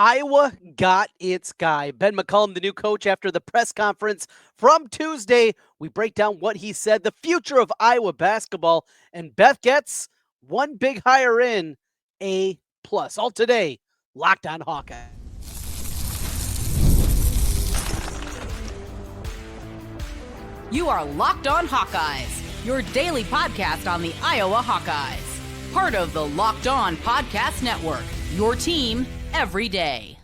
Iowa got its guy. Ben McCollum, the new coach, after the press conference from Tuesday. We break down what he said, the future of Iowa basketball, and Beth gets one big hire in, A+. All today, Locked on Hawkeye. You are Locked on Hawkeyes, your daily podcast on the Iowa Hawkeyes. Part of the Locked On Podcast Network, your team every day.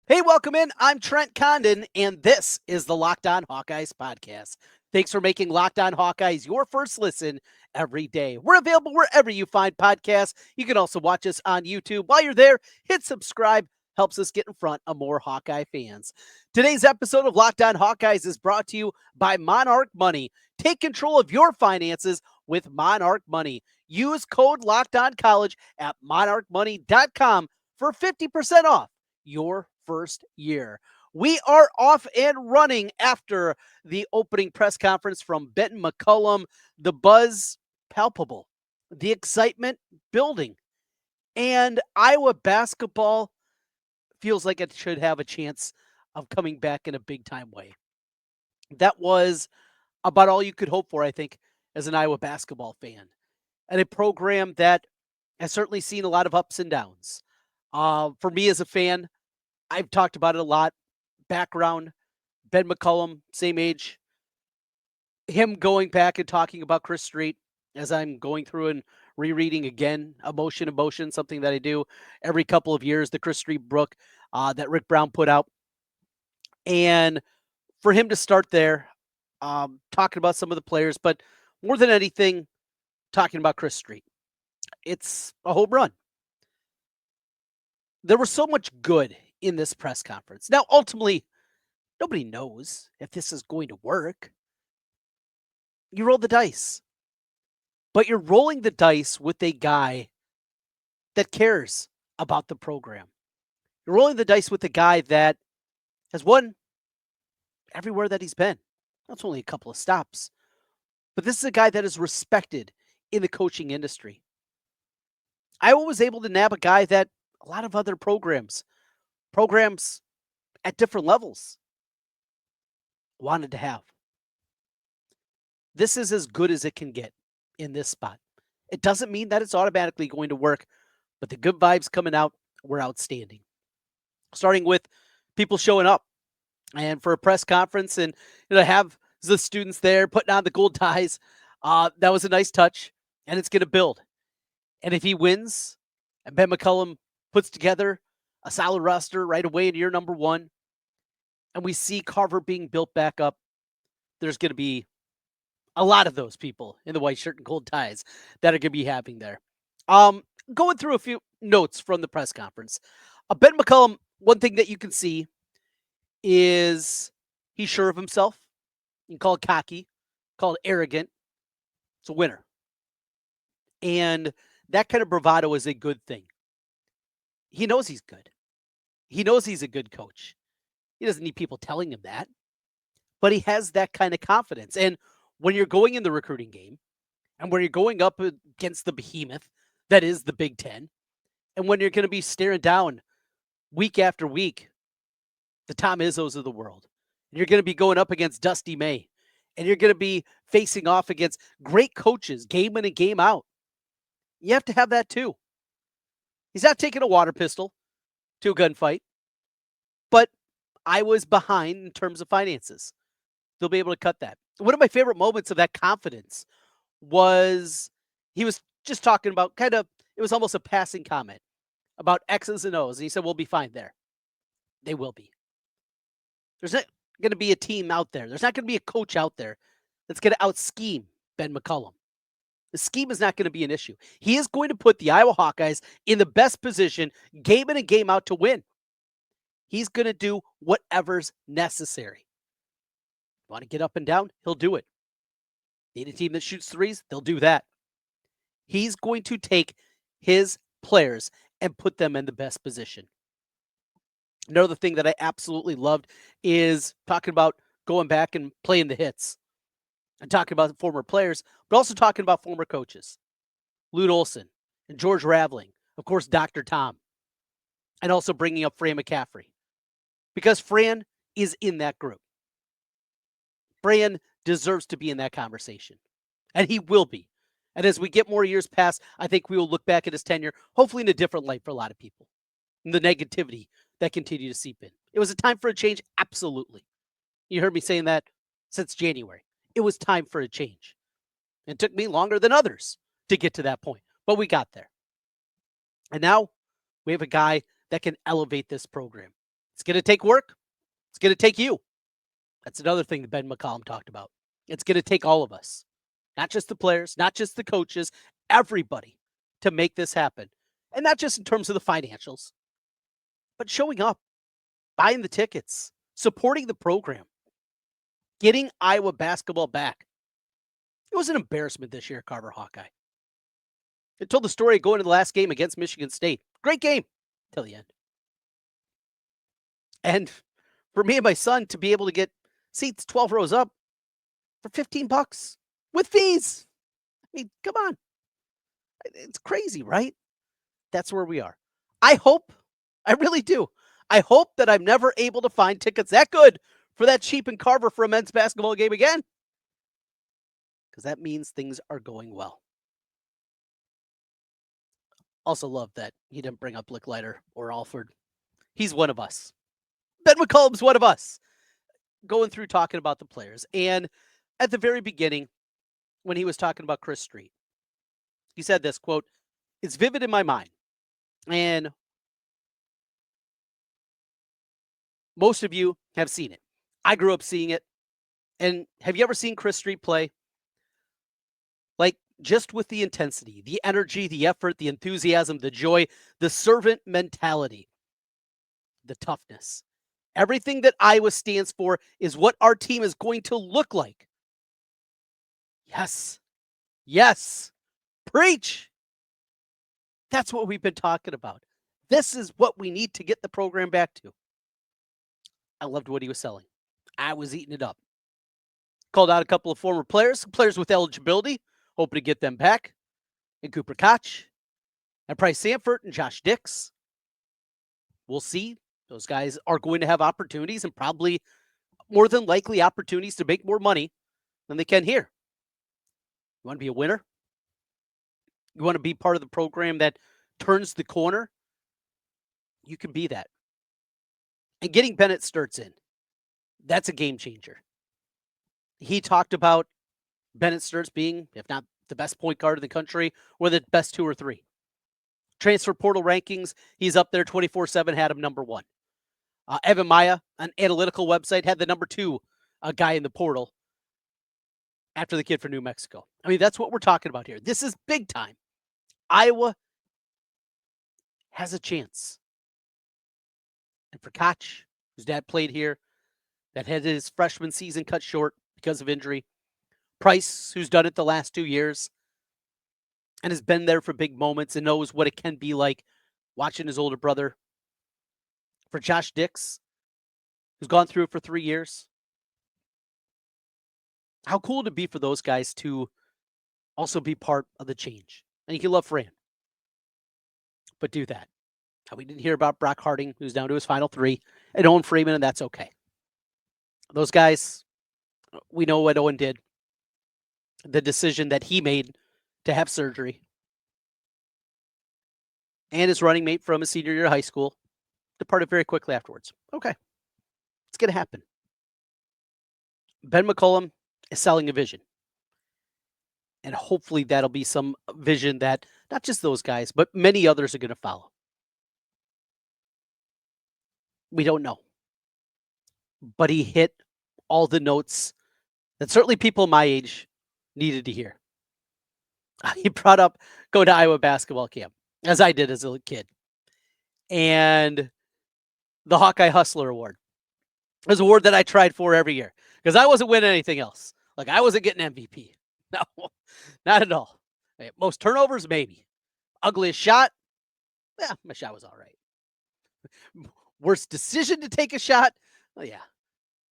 Hey, welcome in. I'm Trent Condon, and this is the Locked on Hawkeyes podcast. Thanks for making Locked on Hawkeyes your first listen every day. We're available wherever you find podcasts. You can also watch us on YouTube. While you're there, hit subscribe. Helps us get in front of more Hawkeye fans. Today's episode of Locked on Hawkeyes is brought to you by Monarch Money. Take control of your finances with Monarch Money. Use code LOCKEDONCollege at monarchmoney.com for 50% off your first year. We are off and running after the opening press conference from Ben McCollum. The buzz palpable, the excitement building, and Iowa basketball feels like it should have a chance of coming back in a big-time way. That was about all you could hope for, I think, as an Iowa basketball fan. And a program that has certainly seen a lot of ups and downs. For me as a fan, I've talked about it a lot. Background, Ben McCollum, same age. Him going back and talking about Chris Street as I'm going through and rereading again, Emotion, something that I do every couple of years, the Chris Street book that Rick Brown put out. And for him to start there, talking about some of the players, but more than anything, talking about Chris Street. It's a home run. There was so much good in this press conference. Now, ultimately, nobody knows if this is going to work. You roll the dice. But you're rolling the dice with a guy that cares about the program. You're rolling the dice with a guy that has won everywhere that he's been. That's only a couple of stops. But this is a guy that is respected in the coaching industry. Iowa was able to nab a guy that a lot of other programs at different levels wanted to have. This is as good as it can get in this spot. It doesn't mean that it's automatically going to work, but the good vibes coming out were outstanding. Starting with people showing up and for a press conference and have the students there putting on the gold ties. That was a nice touch, and it's going to build. And if he wins and Ben McCollum puts together a solid roster right away in year number one, and we see Carver being built back up, there's going to be a lot of those people in the white shirt and gold ties that are going to be happening there. Going through a few notes from the press conference. Ben McCollum, one thing that you can see is he's sure of himself. You can call it cocky, call it arrogant. It's a winner. And that kind of bravado is a good thing. He knows he's good. He knows he's a good coach. He doesn't need people telling him that. But he has that kind of confidence. And when you're going in the recruiting game, and when you're going up against the behemoth that is the Big Ten, and when you're going to be staring down week after week the Tom Izzos of the world, and you're going to be going up against Dusty May, and you're going to be facing off against great coaches game in and game out, you have to have that too. He's not taking a water pistol to a gunfight, but I was behind in terms of finances. They'll be able to cut that. One of my favorite moments of that confidence was he was just talking about it was almost a passing comment about X's and O's. And he said, we'll be fine there. They will be. There's not going to be a team out there. There's not going to be a coach out there that's going to out-scheme Ben McCollum. The scheme is not going to be an issue. He is going to put the Iowa Hawkeyes in the best position game in and game out to win. He's going to do whatever's necessary. Want to get up and down? He'll do it. Need a team that shoots threes? They'll do that. He's going to take his players and put them in the best position. Another thing that I absolutely loved is talking about going back and playing the hits. And talking about former players, but also talking about former coaches. Lute Olson and George Raveling. Of course, Dr. Tom. and also bringing up Fran McCaffrey, because Fran is in that group. Fran deserves to be in that conversation, and he will be. And as we get more years past, I think we will look back at his tenure, hopefully in a different light for a lot of people, and the negativity that continued to seep in. It was a time for a change, absolutely. You heard me saying that since January. It was time for a change. It took me longer than others to get to that point, but we got there. And now we have a guy that can elevate this program. It's going to take work. It's going to take you. That's another thing that Ben McCollum talked about. It's going to take all of us, not just the players, not just the coaches, everybody to make this happen. And not just in terms of the financials, but showing up, buying the tickets, supporting the program, getting Iowa basketball back. It was an embarrassment this year at Carver-Hawkeye. It told the story of going to the last game against Michigan State. Great game till the end. And for me and my son to be able to get seats 12 rows up for $15 with fees. I mean, come on. It's crazy, right? That's where we are. I really do. I hope that I'm never able to find tickets that good for that cheap in Carver for a men's basketball game again. Because that means things are going well. Also love that he didn't bring up Licklider or Alford. He's one of us. Ben McCollum's one of us. Going through talking about the players. And at the very beginning, when he was talking about Chris Street, he said this, quote, "It's vivid in my mind. And most of you have seen it. I grew up seeing it. And have you ever seen Chris Street play? Like, just with the intensity, the energy, the effort, the enthusiasm, the joy, the servant mentality, the toughness. Everything that Iowa stands for is what our team is going to look like." Yes. Yes. Preach. That's what we've been talking about. This is what we need to get the program back to. I loved what he was selling. I was eating it up. Called out a couple of former players with eligibility, hoping to get them back. And Cooper Koch, and Bryce Sanford, and Josh Dix. We'll see. Those guys are going to have opportunities, and probably more than likely opportunities to make more money than they can here. You want to be a winner? You want to be part of the program that turns the corner? You can be that. And getting Bennett Stirtz in, that's a game changer. He talked about Bennett Stirtz being, if not the best point guard in the country, or the best 2 or 3. Transfer portal rankings, he's up there 24/7, had him number 1. Evan Maya, an analytical website, had the number 2 guy in the portal after the kid from New Mexico. I mean, that's what we're talking about here. This is big time. Iowa has a chance. And for Koch, whose dad played here, that had his freshman season cut short because of injury. Price, who's done it the last 2 years and has been there for big moments and knows what it can be like watching his older brother. For Josh Dix, who's gone through it for 3 years. How cool would it be for those guys to also be part of the change? And you can love Fran, but do that. We didn't hear about Brock Harding, who's down to his final 3, and Owen Freeman, and that's okay. Those guys, we know what Owen did. The decision that he made to have surgery. And his running mate from his senior year of high school departed very quickly afterwards. Okay. It's going to happen. Ben McCollum is selling a vision. And hopefully that'll be some vision that not just those guys, but many others are going to follow. We don't know. But he hit all the notes that certainly people my age needed to hear. He brought up going to Iowa basketball camp, as I did as a kid. And the Hawkeye Hustler Award. It was an award that I tried for every year because I wasn't winning anything else. Like, I wasn't getting MVP. No, not at all. Most turnovers, maybe. Ugliest shot? Yeah, my shot was all right. Worst decision to take a shot? Well, yeah.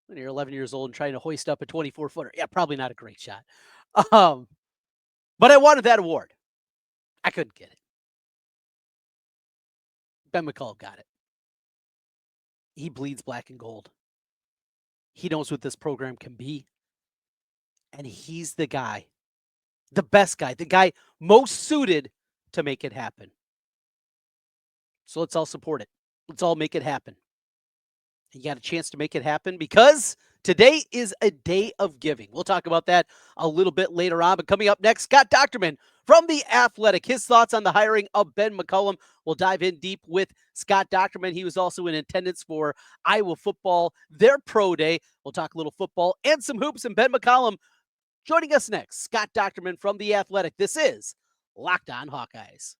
When you're 11 years old and trying to hoist up a 24-footer. Yeah, probably not a great shot. But I wanted that award. I couldn't get it. Ben McCollum got it. he bleeds black and gold. He knows what this program can be. And he's the guy, the best guy, the guy most suited to make it happen. So let's all support it. Let's all make it happen. You got a chance to make it happen because today is a day of giving. We'll talk about that a little bit later on. But coming up next, Scott Dochterman from The Athletic. His thoughts on the hiring of Ben McCollum. We'll dive in deep with Scott Dochterman. He was also in attendance for Iowa football, their pro day. We'll talk a little football and some hoops. And Ben McCollum joining us next. Scott Dochterman from The Athletic. This is Locked On Hawkeyes.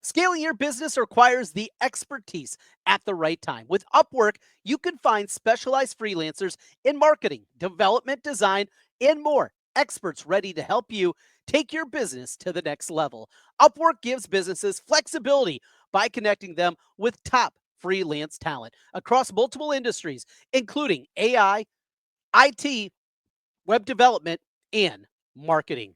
Scaling your business requires the expertise at the right time. With Upwork, you can find specialized freelancers in marketing, development, design, and more. Experts ready to help you take your business to the next level. Upwork gives businesses flexibility by connecting them with top freelance talent across multiple industries, including AI, IT, web development, and marketing.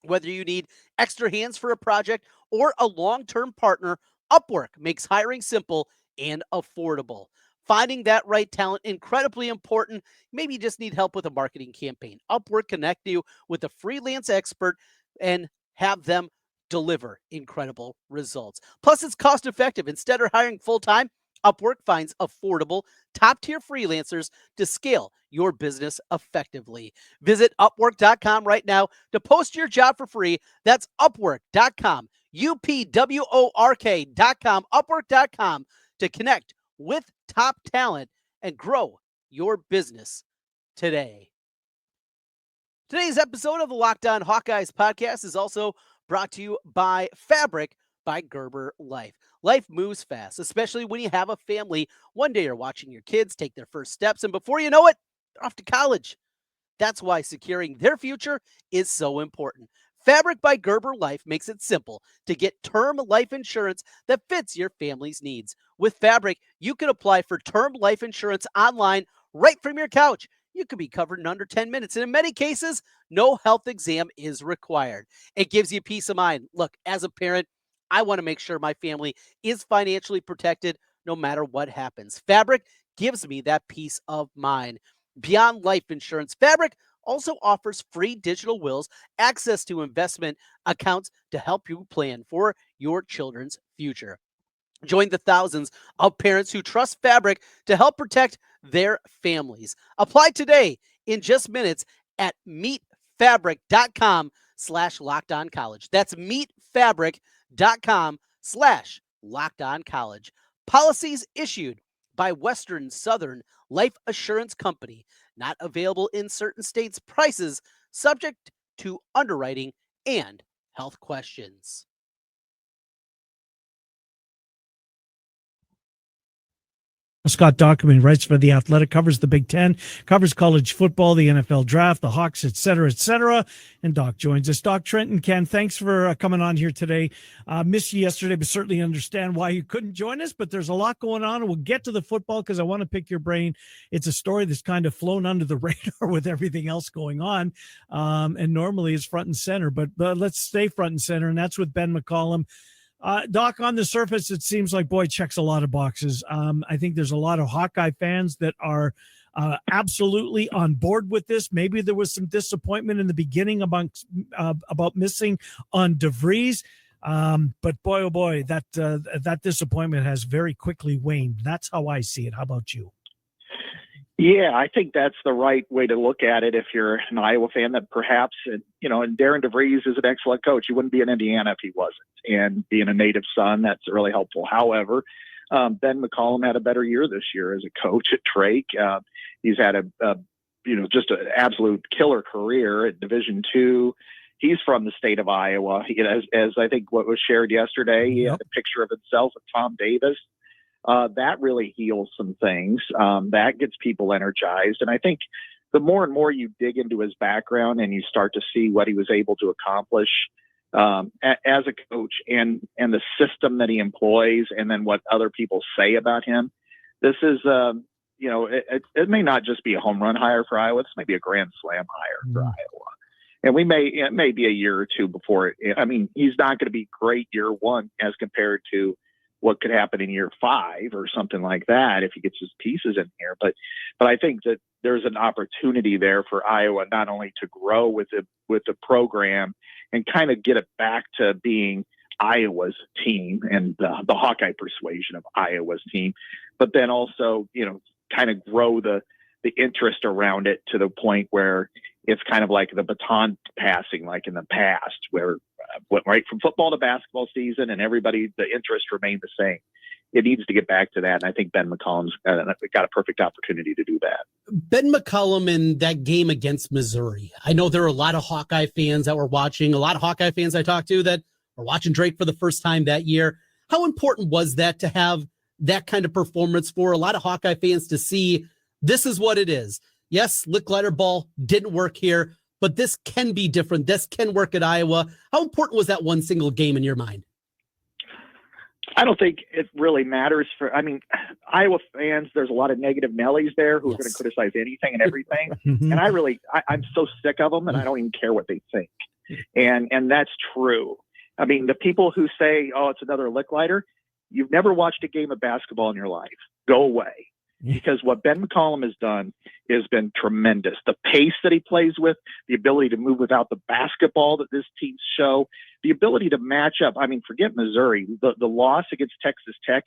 Whether you need extra hands for a project or a long-term partner, Upwork makes hiring simple and affordable. Finding that right talent, incredibly important. Maybe you just need help with a marketing campaign. Upwork connect you with a freelance expert and have them deliver incredible results. Plus, it's cost-effective. Instead of hiring full-time, Upwork finds affordable, top-tier freelancers to scale your business effectively. Visit Upwork.com right now to post your job for free. That's Upwork.com, UPWORK.com, Upwork.com to connect with top talent and grow your business today. Today's episode of the Locked On Hawkeyes podcast is also brought to you by Fabric by Gerber Life. Life moves fast, especially when you have a family. One day you're watching your kids take their first steps, and before you know it, they're off to college. That's why securing their future is so important. Fabric by Gerber Life makes it simple to get term life insurance that fits your family's needs. With Fabric, you can apply for term life insurance online right from your couch. You could be covered in under 10 minutes, and in many cases, no health exam is required. It gives you peace of mind. Look, as a parent, I want to make sure my family is financially protected no matter what happens. Fabric gives me that peace of mind. Beyond life insurance, Fabric also offers free digital wills, access to investment accounts to help you plan for your children's future. Join the thousands of parents who trust Fabric to help protect their families. Apply today in just minutes at meetfabric.com/lockedoncollege. That's meetfabric.com/lockedoncollege. Policies issued by Western Southern Life Assurance Company. Not available in certain states. Prices subject to underwriting and health questions. Scott Dochterman writes for The Athletic, covers the Big Ten, covers college football, the NFL draft, the Hawks, et cetera, et cetera. And Doc joins us. Doc, Trent, and Ken, thanks for coming on here today. Missed you yesterday, but certainly understand why you couldn't join us. But there's a lot going on, and we'll get to the football because I want to pick your brain. It's a story that's kind of flown under the radar with everything else going on, and normally is front and center. But let's stay front and center, and that's with Ben McCollum. Doc, on the surface, it seems like, boy, checks a lot of boxes. I think there's a lot of Hawkeye fans that are absolutely on board with this. Maybe there was some disappointment in the beginning about missing on DeVries. But boy, oh boy, that disappointment has very quickly waned. That's how I see it. How about you? Yeah, I think that's the right way to look at it if you're an Iowa fan, that perhaps, and Darren DeVries is an excellent coach. He wouldn't be in Indiana if he wasn't. And being a native son, that's really helpful. However, Ben McCollum had a better year this year as a coach at Drake. He's had just an absolute killer career at Division II. He's from the state of Iowa. As I think what was shared yesterday, he had a picture of himself with Tom Davis. That really heals some things. That gets people energized. And I think the more and more you dig into his background and you start to see what he was able to accomplish as a coach and the system that he employs, and then what other people say about him, this is, it may not just be a home run hire for Iowa. This may be a grand slam hire for Iowa. And it may be a year or two before it. I mean, he's not going to be great year one as compared to what could happen in year 5 or something like that if he gets his pieces in here. But I think that there's an opportunity there for Iowa not only to grow with the program and kind of get it back to being Iowa's team and the Hawkeye persuasion of Iowa's team, but then also, kind of grow the interest around it to the point where it's kind of like the baton passing, like in the past, where went right from football to basketball season and the interest remained the same. It needs to get back to that. And I think Ben McCollum's got a perfect opportunity to do that. Ben McCollum in that game against Missouri. I know there are a lot of Hawkeye fans that were watching, a lot of Hawkeye fans I talked to that were watching Drake for the first time that year. How important was that to have that kind of performance for a lot of Hawkeye fans to see this is what it is? Yes, lick-letter ball didn't work here, but this can be different. This can work at Iowa. How important was that one single game in your mind? I don't think it really matters Iowa fans, there's a lot of negative Nellies there who are going to criticize anything and everything. And I'm so sick of them and I don't even care what they think. And that's true. I mean, the people who say, oh, it's another lick lighter, you've never watched a game of basketball in your life. Go away. Because what Ben McCollum has done has been tremendous. The pace that he plays with, the ability to move without the basketball that this team's show, the ability to match up. I mean, forget Missouri. The loss against Texas Tech,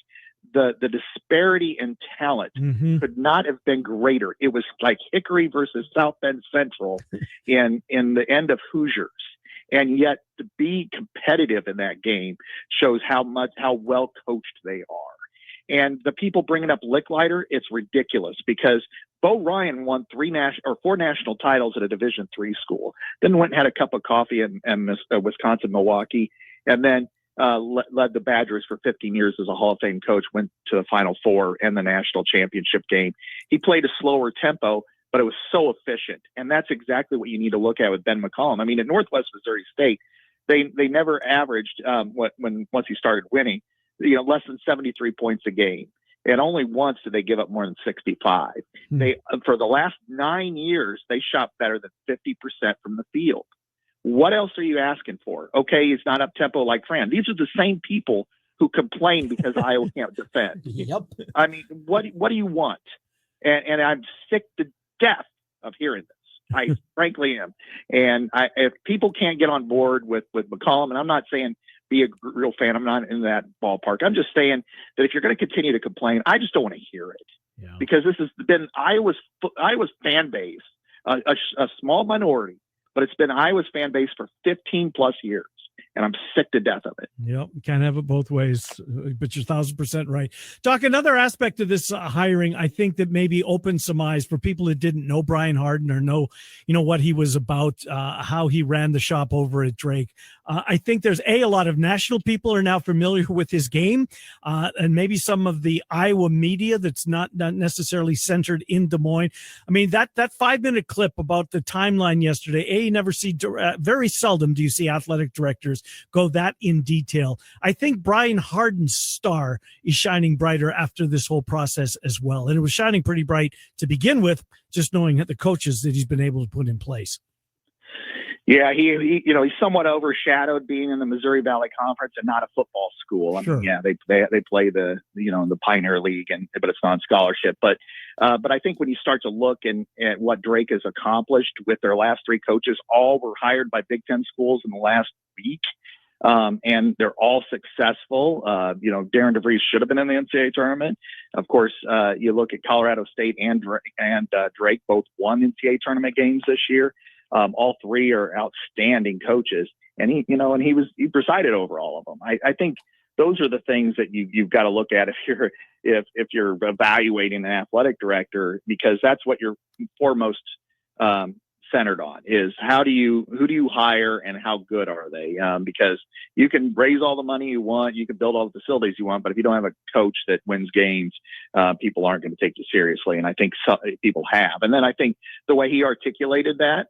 the disparity in talent could not have been greater. It was like Hickory versus South Bend Central in the end of Hoosiers. And yet to be competitive in that game shows how well coached they are. And the people bringing up lick lighter, it's ridiculous because Bo Ryan won 4 national titles at a Division III school. Then went and had a cup of coffee in Wisconsin, Milwaukee, and then led the Badgers for 15 years as a Hall of Fame coach, went to the Final Four and the national championship game. He played a slower tempo, but it was so efficient. And that's exactly what you need to look at with Ben McCollum. I mean, at Northwest Missouri State, they never averaged once he started winning, less than 73 points a game. And only once did they give up more than 65. They, for the last 9 years, they shot better than 50% from the field. What else are you asking for? Okay, he's not up tempo like Fran. These are the same people who complain because Iowa can't defend. Yep. I mean, what do you want? And I'm sick to death of hearing this. I frankly am. And if people can't get on board with McCollum, and I'm not saying be a real fan, I'm not in that ballpark. I'm just saying that if you're going to continue to complain, I just don't want to hear it. Yeah. Because this has been Iowa's fan base, a small minority, but it's been Iowa's fan base for 15 plus years. And I'm sick to death of it. Yep, can't have it both ways, but you're 1,000% right. Doc, another aspect of this hiring, I think that maybe opened some eyes for people that didn't know Brian Harden or know, what he was about, how he ran the shop over at Drake. I think there's a lot of national people are now familiar with his game, and maybe some of the Iowa media that's not necessarily centered in Des Moines. I mean, that 5-minute clip about the timeline yesterday, you never see, very seldom do you see athletic directors go that in detail. I think Brian Harden's star is shining brighter after this whole process as well. And it was shining pretty bright to begin with, just knowing the coaches that he's been able to put in place. Yeah, he's somewhat overshadowed being in the Missouri Valley Conference and not a football school. I mean, yeah, they play the Pioneer League, but it's non scholarship. But I think when you start to look at what Drake has accomplished with their last 3 coaches, all were hired by Big Ten schools in the last week, and they're all successful. Darren DeVries should have been in the NCAA tournament. Of course, you look at Colorado State and Drake both won NCAA tournament games this year. All 3 are outstanding coaches, and he presided over all of them. I think those are the things that you've got to look at if you're evaluating an athletic director, because that's what you're foremost centered on is who do you hire and how good are they? Because you can raise all the money you want, you can build all the facilities you want, but if you don't have a coach that wins games, people aren't going to take you seriously. And I think people have. And then I think the way he articulated that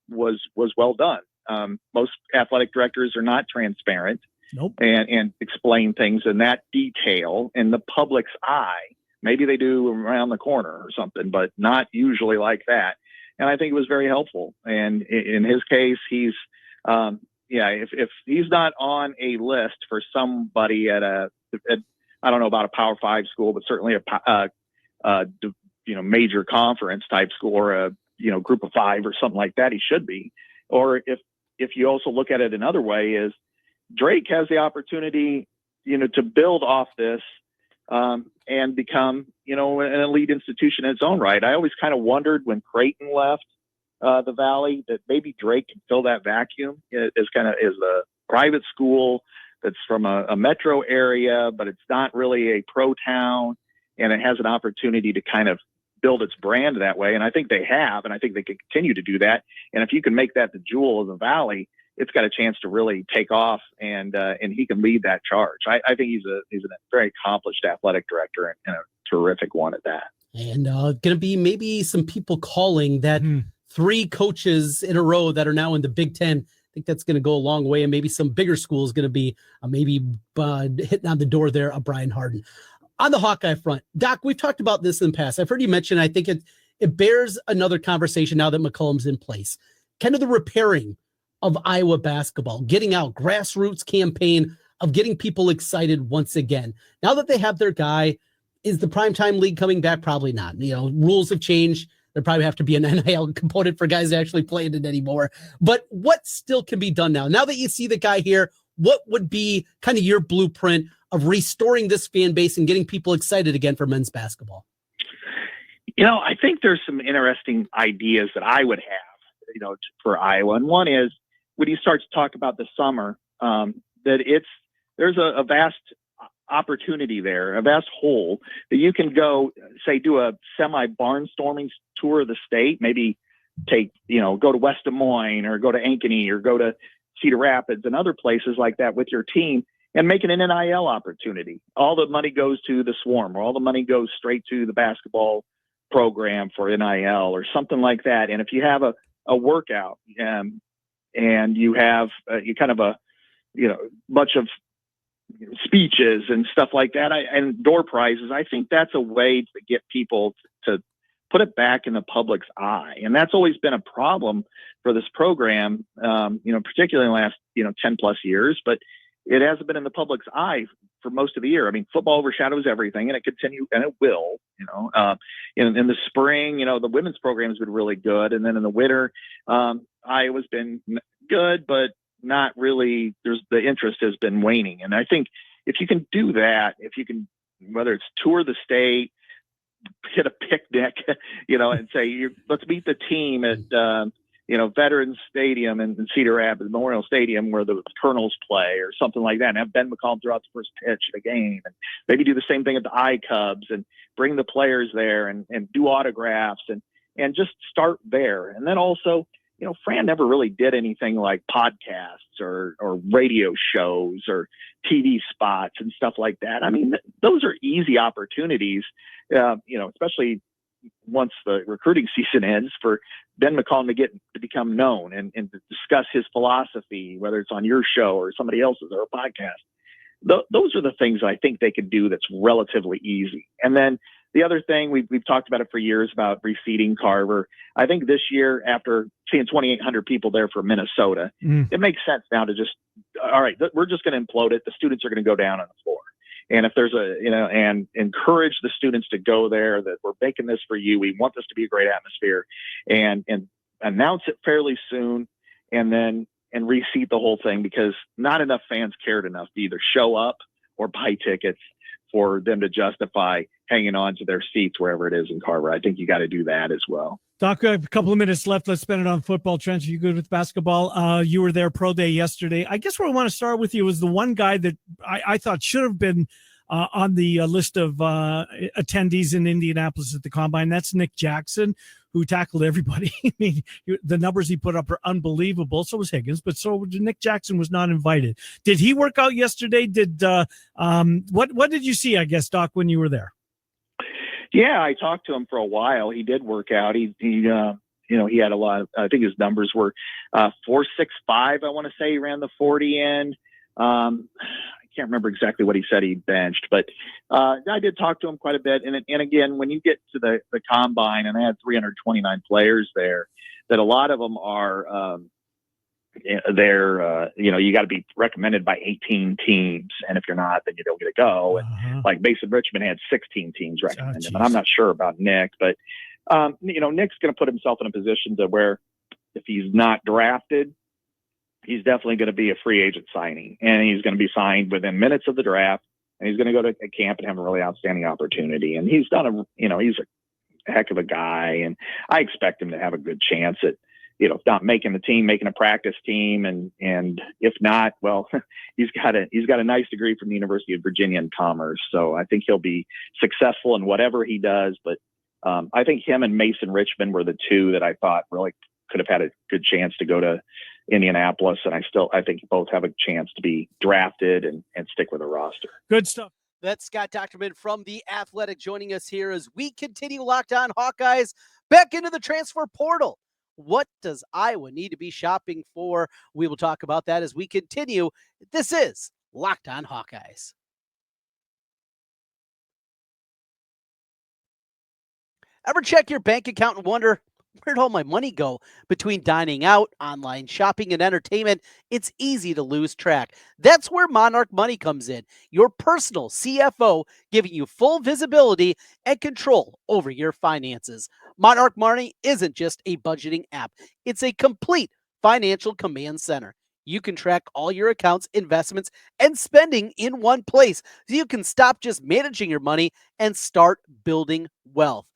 was well done. Most athletic directors are not transparent. Nope. And explain things in that detail in the public's eye. Maybe they do around the corner or something, but not usually like that. and I think it was very helpful. And in his case, he's if he's not on a list for somebody at I don't know about a Power 5 school, but certainly a major conference type school, or a group of 5 or something like that, he should be. Or if you also look at it another way, is Drake has the opportunity to build off this and become an elite institution in its own right. I always kind of wondered when Creighton left the Valley that maybe Drake can fill that vacuum as a private school that's from a metro area, but it's not really a pro town, and it has an opportunity to kind of build its brand that way. And I think they have, and I think they can continue to do that. And if you can make that the jewel of the Valley, it's got a chance to really take off, and he can lead that charge. I think he's a very accomplished athletic director, and a terrific one at that. And going to be maybe some people calling that 3 coaches in a row that are now in the Big Ten. I think that's going to go a long way, and maybe some bigger schools going to be hitting on the door there of Brian Harden. On the Hawkeye front, Doc, we've talked about this in the past. I've heard you mention, I think it bears another conversation now that McCollum's in place. Kind of the repairing of Iowa basketball, getting out, grassroots campaign of getting people excited once again. Now that they have their guy, is the primetime league coming back? Probably not. Rules have changed. There probably have to be an NIL component for guys that actually play in it anymore. But what still can be done now? Now that you see the guy here, what would be kind of your blueprint of restoring this fan base and getting people excited again for men's basketball? I think there's some interesting ideas that I would have, for Iowa. And one is when you start to talk about the summer, that there's a vast opportunity there, a vast hole that you can go, say, do a semi barnstorming tour of the state, maybe go to West Des Moines or go to Ankeny or go to Cedar Rapids and other places like that with your team, and make it an NIL opportunity. All the money goes to the Swarm, or all the money goes straight to the basketball program for NIL or something like that. And if you have a workout and you have bunch of speeches and stuff like that, and door prizes, I think that's a way to get people to put it back in the public's eye. And that's always been a problem for this program, particularly in the last, 10 plus years, but it hasn't been in the public's eye for most of the year. I mean, football overshadows everything, and it continues, and it will, in the spring, the women's program has been really good. And then in the winter, Iowa's been good, but not really, the interest has been waning. And I think if you can do that, whether it's tour the state, hit a picnic, and say, let's meet the team at, Veterans Stadium in Cedar Rapids, Memorial Stadium, where the Colonels play, or something like that, and have Ben McCollum throw out the first pitch of the game, and maybe do the same thing at the iCubs and bring the players there and do autographs and just start there. And then also, Fran never really did anything like podcasts or radio shows or TV spots and stuff like that. I mean, those are easy opportunities, especially once the recruiting season ends, for Ben McCollum to become known and to discuss his philosophy, whether it's on your show or somebody else's or a podcast. Those are the things I think they could do that's relatively easy. And then the other thing, we've talked about it for years, about reseeding Carver. I think this year, after seeing 2,800 people there for Minnesota, it makes sense now to just, all right, we're just going to implode it. The students are going to go down on the floor. And if there's and encourage the students to go there, that we're making this for you. We want this to be a great atmosphere, and announce it fairly soon, and reseat the whole thing, because not enough fans cared enough to either show up or buy tickets for them to justify hanging on to their seats wherever it is in Carver. I think you got to do that as well. Doc, a couple of minutes left. Let's spend it on football. Trent, are you good with basketball? You were there pro day yesterday. I guess where I want to start with you was the one guy that I thought should have been on the list of attendees in Indianapolis at the Combine. That's Nick Jackson, who tackled everybody. I mean, the numbers he put up are unbelievable. So was Higgins, but so Nick Jackson was not invited. Did he work out yesterday? What did you see, I guess, Doc, when you were there? Yeah, I talked to him for a while. He did work out. He had a lot of, I think his numbers were 4.65. I want to say he ran the 40 in. I can't remember exactly what he said he benched, but I did talk to him quite a bit. And again, when you get to the combine, and I had 329 players there, that a lot of them are you got to be recommended by 18 teams, and if you're not, then you don't get to go. And like Mason Richmond had 16 teams recommend him, and I'm not sure about Nick, but Nick's going to put himself in a position to where if he's not drafted, he's definitely going to be a free agent signing, and he's going to be signed within minutes of the draft, and he's going to go to a camp and have a really outstanding opportunity. And he's done he's a heck of a guy, and I expect him to have a good chance at, if not making the team, making a practice team. And if not, well, he's got a nice degree from the University of Virginia in commerce. So I think he'll be successful in whatever he does. But I think him and Mason Richmond were the two that I thought really could have had a good chance to go to Indianapolis. And I think both have a chance to be drafted and stick with the roster. Good stuff. That's Scott Dochterman from The Athletic joining us here as we continue Locked On Hawkeyes back into the transfer portal. What does Iowa need to be shopping for? We will talk about that as we continue. This is Locked On Hawkeyes. Ever check your bank account and wonder, where'd all my money go? Between dining out, online shopping, and entertainment, it's easy to lose track. That's where Monarch Money comes in, your personal CFO, giving you full visibility and control over your finances. Monarch Money isn't just a budgeting app. It's a complete financial command center. You can track all your accounts, investments, and spending in one place, so you can stop just managing your money and start building wealth.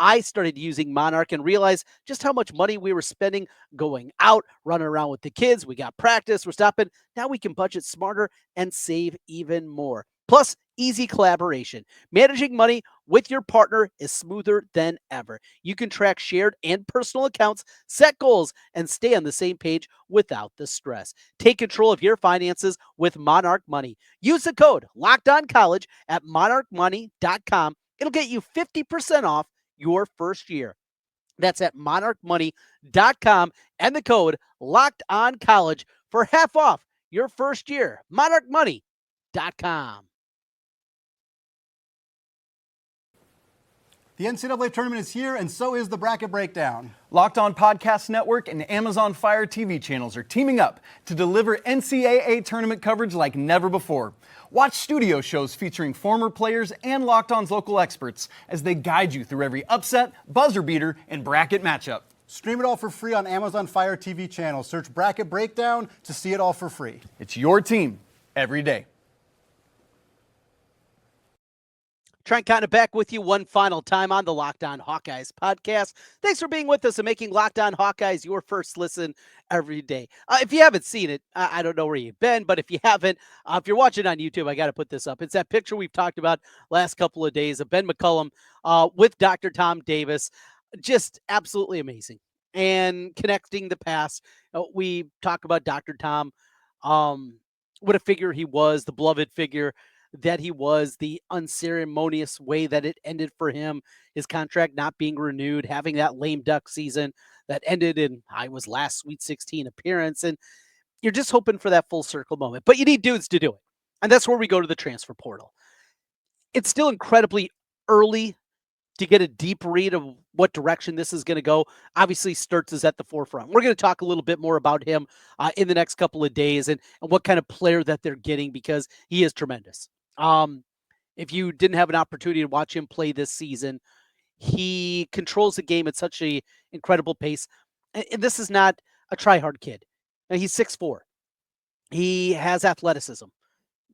I started using Monarch and realized just how much money we were spending going out, running around with the kids. We got practice, we're stopping. Now we can budget smarter and save even more. Plus, easy collaboration. Managing money with your partner is smoother than ever. You can track shared and personal accounts, set goals, and stay on the same page without the stress. Take control of your finances with Monarch Money. Use the code LOCKEDONCollege at monarchmoney.com. It'll get you 50% off your first year. That's at monarchmoney.com and the code LOCKEDONCollege for half off your first year. monarchmoney.com. The NCAA tournament is here, and so is the Bracket Breakdown. Locked On Podcast Network and Amazon Fire TV channels are teaming up to deliver NCAA tournament coverage like never before. Watch studio shows featuring former players and Locked On's local experts as they guide you through every upset, buzzer beater, and bracket matchup. Stream it all for free on Amazon Fire TV channel. Search Bracket Breakdown to see it all for free. It's your team every day. Trent Condon back with you one final time on the Locked On Hawkeyes podcast. Thanks for being with us and making Locked On Hawkeyes your first listen every day. If you haven't seen it, I don't know where you've been, but if you haven't, if you're watching on YouTube, I got to put this up. It's that picture we've talked about last couple of days of Ben McCollum with Dr. Tom Davis. Just absolutely amazing. And connecting the past. We talk about Dr. Tom, what a figure he was, the beloved figure that he was, the unceremonious way that it ended for him, his contract not being renewed, having that lame duck season that ended in Iowa's last Sweet 16 appearance. And you're just hoping for that full circle moment, but you need dudes to do it. And that's where we go to the transfer portal. It's still incredibly early to get a deep read of what direction this is going to go. Obviously, Stirtz is at the forefront. We're going to talk a little bit more about him in the next couple of days and what kind of player that they're getting, because he is tremendous. If you didn't have an opportunity to watch him play this season, he controls the game at such an incredible pace. And this is not a try-hard kid. Now, he's 6'4". He has athleticism.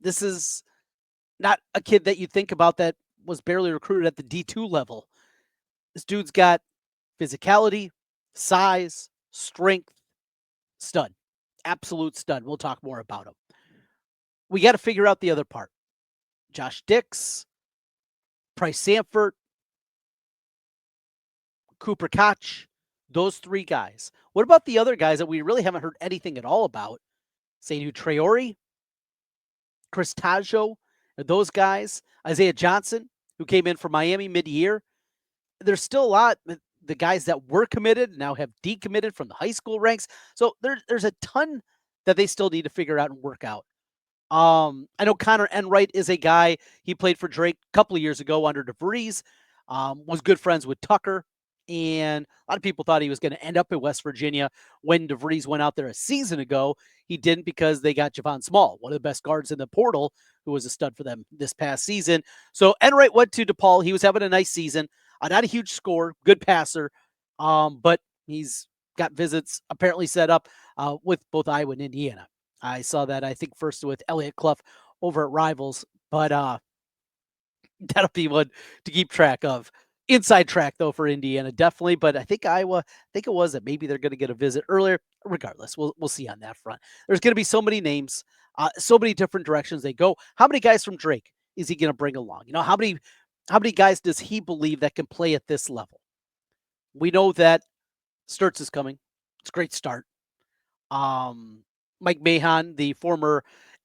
This is not a kid that you think about that was barely recruited at the D2 level. This dude's got physicality, size, strength, stud, absolute stud. We'll talk more about him. We got to figure out the other part. Josh Dix, Price Sanford, Cooper Koch, those three guys. What about the other guys that we really haven't heard anything at all about? Seydou Traore, Chris Taggio, those guys, Isaiah Johnson, who came in from Miami mid-year. There's still a lot. The guys that were committed now have decommitted from the high school ranks. So there's a ton that they still need to figure out and work out. I know Connor Enright is a guy, he played for Drake a couple of years ago under DeVries, was good friends with Tucker. And a lot of people thought he was going to end up in West Virginia when DeVries went out there a season ago. He didn't because they got Javon Small, one of the best guards in the portal, who was a stud for them this past season. So Enright went to DePaul. He was having a nice season. Not a huge scorer, good passer, but he's got visits apparently set up with both Iowa and Indiana. I saw that, I think, first with Elliot Clough over at Rivals, but that'll be one to keep track of. Inside track, though, for Indiana, definitely. But I think Iowa, I think it was that maybe they're going to get a visit earlier. Regardless, we'll see on that front. There's going to be so many names, so many different directions they go. How many guys from Drake is he going to bring along? You know, how many guys does he believe that can play at this level? We know that Stirtz is coming. It's a great start. Mike Mahan, the former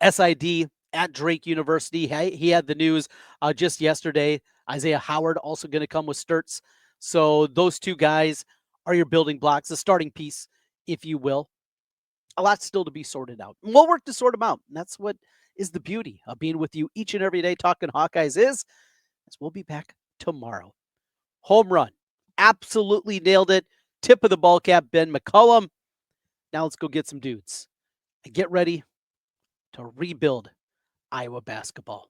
SID at Drake University, he had the news just yesterday. Isaiah Howard also going to come with Stirtz. So those two guys are your building blocks, the starting piece, if you will. A lot still to be sorted out. We'll work to sort them out. And that's what is the beauty of being with you each and every day talking Hawkeyes is. As we'll be back tomorrow. Home run. Absolutely nailed it. Tip of the ball cap, Ben McCollum. Now let's go get some dudes and get ready to rebuild Iowa basketball.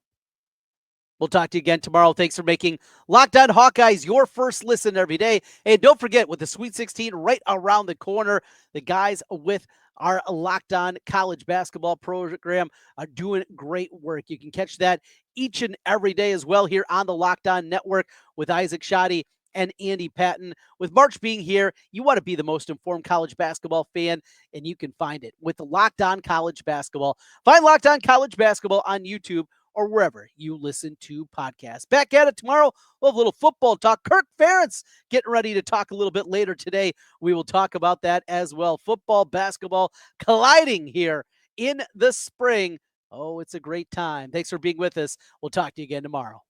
We'll talk to you again tomorrow. Thanks for making Locked On Hawkeyes your first listen every day. And don't forget, with the Sweet 16 right around the corner, the guys with our Locked On College Basketball program are doing great work. You can catch that each and every day as well here on the Locked On Network with Isaac Shoddy and Andy Patton. With March being here, you want to be the most informed college basketball fan, and you can find it with the Locked On College Basketball. Find Locked On College Basketball on YouTube or wherever you listen to podcasts. Back at it tomorrow. We'll have a little football talk. Kirk Ferentz getting ready to talk a little bit later today. We will talk about that as well. Football, basketball colliding here in the spring. Oh, it's a great time. Thanks for being with us. We'll talk to you again tomorrow.